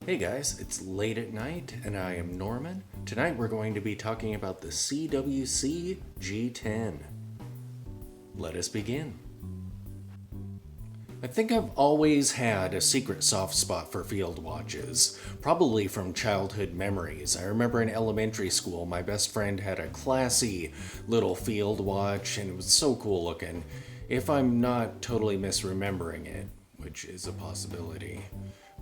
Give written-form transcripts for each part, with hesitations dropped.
Hey guys, it's late at night and I am Norman. Tonight we're going to be talking about the CWC G10. Let us begin. I think I've always had a secret soft spot for field watches, probably from childhood memories. I remember in elementary school, my best friend had a classy little field watch and it was so cool looking, if I'm not totally misremembering it, which is a possibility.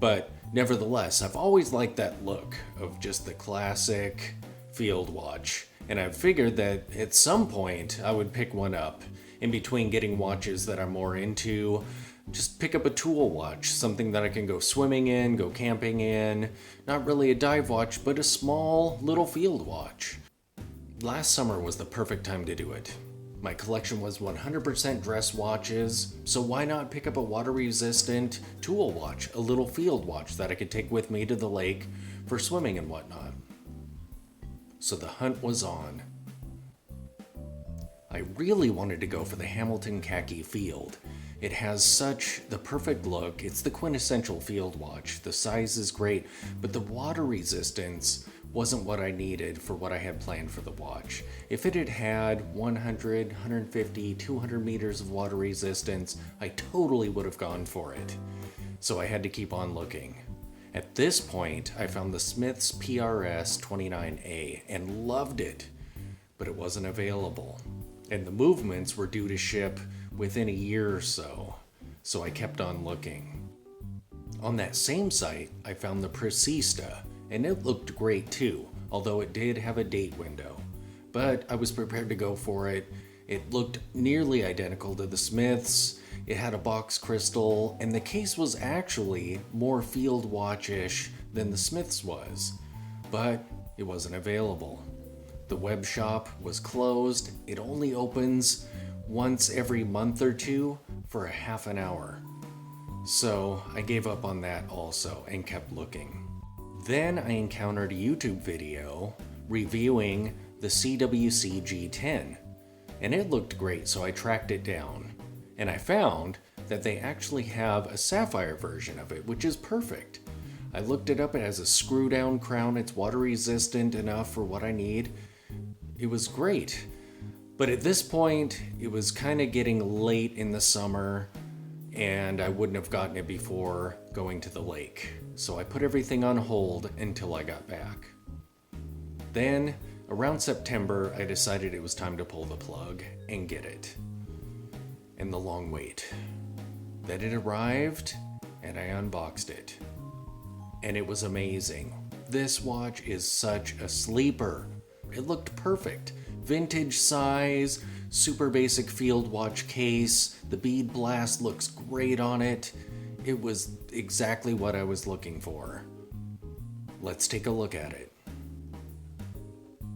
But nevertheless, I've always liked that look of just the classic field watch, and I figured that at some point I would pick one up. In between getting watches that I'm more into, just pick up a tool watch, something that I can go swimming in, go camping in. Not really a dive watch, but a small little field watch. Last summer was the perfect time to do it. My collection was 100% dress watches, so why not pick up a water-resistant tool watch, a little field watch that I could take with me to the lake for swimming and whatnot. So the hunt was on. I really wanted to go for the Hamilton Khaki Field. It has such the perfect look. It's the quintessential field watch. The size is great, but the water resistance wasn't what I needed for what I had planned for the watch. If it had had 100, 150, 200 meters of water resistance, I totally would have gone for it. So I had to keep on looking. At this point, I found the Smith's PRS 29A and loved it, but it wasn't available. And the movements were due to ship within a year or so, so I kept on looking. On that same site, I found the Precista, and it looked great too, although it did have a date window. But I was prepared to go for it. It looked nearly identical to the Smiths, it had a box crystal, and the case was actually more field watch-ish than the Smiths was. But it wasn't available. The web shop was closed. It only opens once every month or two for a half an hour. So I gave up on that also and kept looking. Then I encountered a YouTube video reviewing the CWC G10, and it looked great, so I tracked it down. And I found that they actually have a sapphire version of it, which is perfect. I looked it up, it has a screw-down crown, it's water-resistant enough for what I need. It was great. But at this point, it was kind of getting late in the summer, and I wouldn't have gotten it before going to the lake. So I put everything on hold until I got back. Then, around September, I decided it was time to pull the plug and get it. And the long wait. Then it arrived, and I unboxed it. And it was amazing. This watch is such a sleeper. It looked perfect. Vintage size, super basic field watch case. The bead blast looks great on it. It was exactly what I was looking for. Let's take a look at it.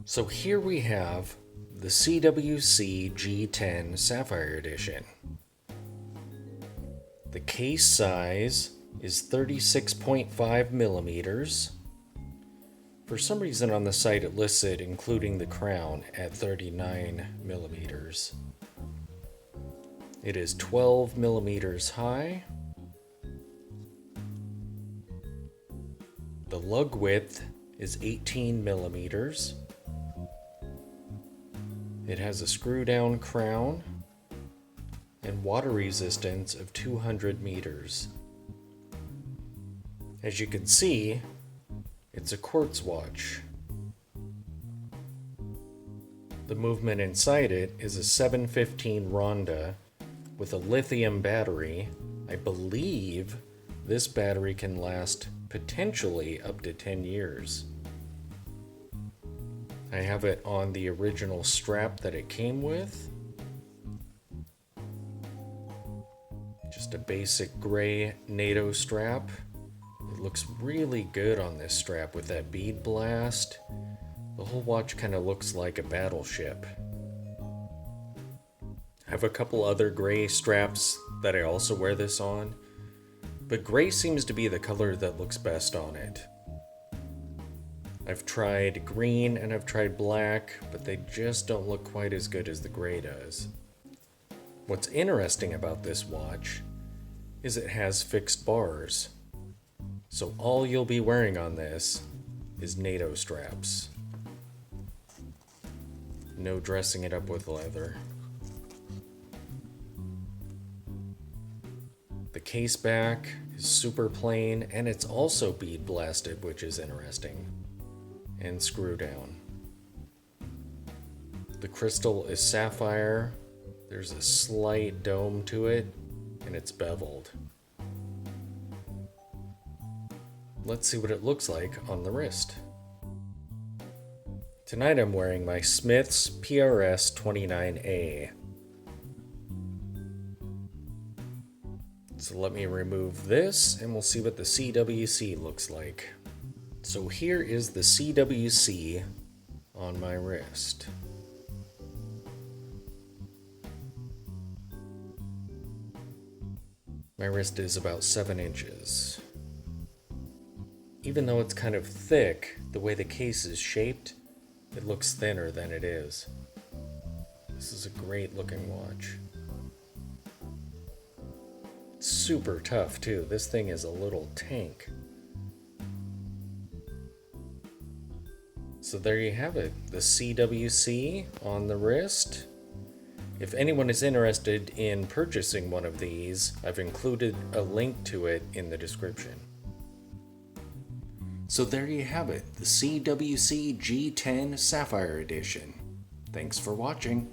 So here we have the CWC G10 Sapphire Edition. The case size is 36.5 millimeters. For some reason on the site it lists it including the crown at 39 millimeters. It is 12 millimeters high. The lug width is 18 millimeters. It has a screw-down crown and water resistance of 200 meters. As you can see, it's a quartz watch. The movement inside it is a 715 Ronda with a lithium battery. I believe this battery can last potentially up to 10 years. I have it on the original strap that it came with. Just a basic gray NATO strap. It looks really good on this strap with that bead blast. The whole watch kind of looks like a battleship. I have a couple other gray straps that I also wear this on, but gray seems to be the color that looks best on it. I've tried green and I've tried black, but they just don't look quite as good as the gray does. What's interesting about this watch is it has fixed bars. So all you'll be wearing on this is NATO straps. No dressing it up with leather. The case back is super plain and it's also bead blasted, which is interesting. And screw down. The crystal is sapphire. There's a slight dome to it, and it's beveled. Let's see what it looks like on the wrist. Tonight I'm wearing my Smith's PRS 29A. So let me remove this, and we'll see what the CWC looks like. So here is the CWC on my wrist. My wrist is about 7 inches. Even though it's kind of thick, the way the case is shaped, it looks thinner than it is. This is a great looking watch. It's super tough too. This thing is a little tank. So there you have it, the CWC on the wrist. If anyone is interested in purchasing one of these, I've included a link to it in the description. So there you have it, the CWC G10 Sapphire Edition. Thanks for watching.